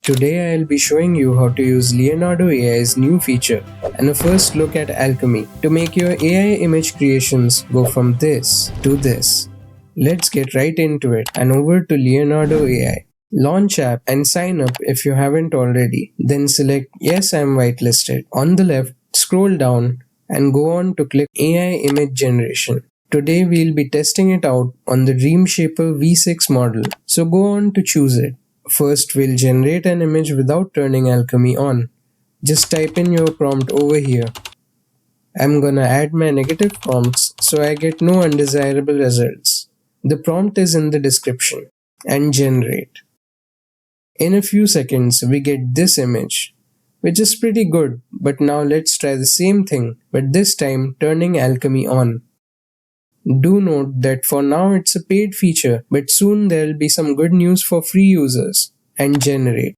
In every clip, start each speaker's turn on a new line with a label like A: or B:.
A: Today I'll be showing you how to use Leonardo AI's new feature and a first look at Alchemy to make your AI image creations go from this to this. Let's get right into it and over to Leonardo AI. Launch app and sign up if you haven't already. Then select Yes, I'm whitelisted. On the left, scroll down and go on to click AI image generation. Today we'll be testing it out on the Dreamshaper V6 model, so go on to choose it. First we'll generate an image without turning Alchemy on. Just type in your prompt over here. I'm gonna add my negative prompts so I get no undesirable results. The prompt is in the description. And generate. In a few seconds we get this image, which is pretty good, but now let's try the same thing, but this time turning Alchemy on. Do note that for now it's a paid feature, but soon there'll be some good news for free users. And generate.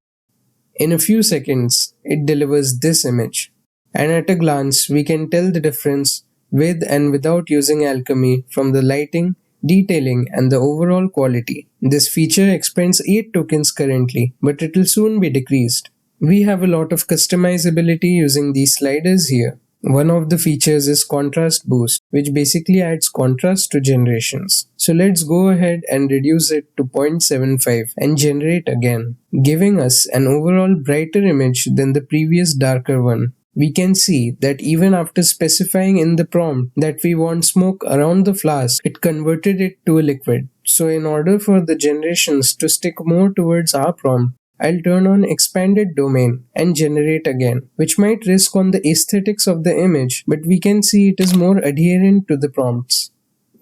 A: In a few seconds, it delivers this image. And at a glance, we can tell the difference with and without using Alchemy from the lighting, detailing, and the overall quality. This feature expends 8 tokens currently, but it will soon be decreased. We have a lot of customizability using these sliders here. One of the features is contrast boost, which basically adds contrast to generations. So let's go ahead and reduce it to 0.75 and generate again, giving us an overall brighter image than the previous darker one. We can see that even after specifying in the prompt that we want smoke around the flask, it converted it to a liquid. So in order for the generations to stick more towards our prompt, I'll turn on expanded domain and generate again, which might risk on the aesthetics of the image, but we can see it is more adherent to the prompts.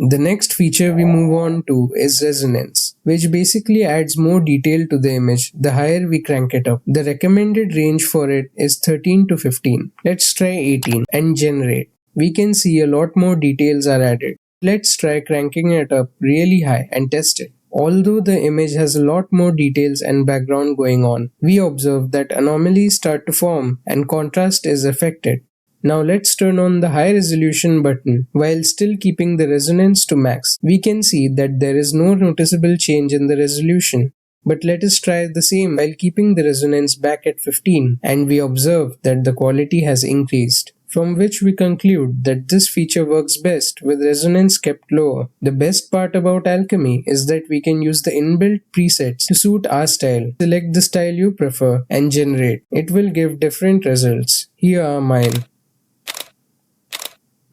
A: The next feature we move on to is resonance, which basically adds more detail to the image the higher we crank it up. The recommended range for it is 13 to 15. Let's try 18 and generate. We can see a lot more details are added. Let's try cranking it up really high and test it. Although the image has a lot more details and background going on, we observe that anomalies start to form and contrast is affected. Now let's turn on the high resolution button while still keeping the resonance to max. We can see that there is no noticeable change in the resolution. But let us try the same while keeping the resonance back at 15 and we observe that the quality has increased. From which we conclude that this feature works best with resonance kept lower. The best part about Alchemy is that we can use the inbuilt presets to suit our style. Select the style you prefer and generate. It will give different results. Here are mine.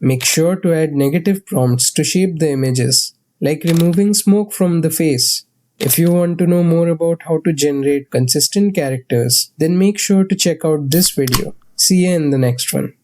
A: Make sure to add negative prompts to shape the images, like removing smoke from the face. If you want to know more about how to generate consistent characters, then make sure to check out this video. See you in the next one.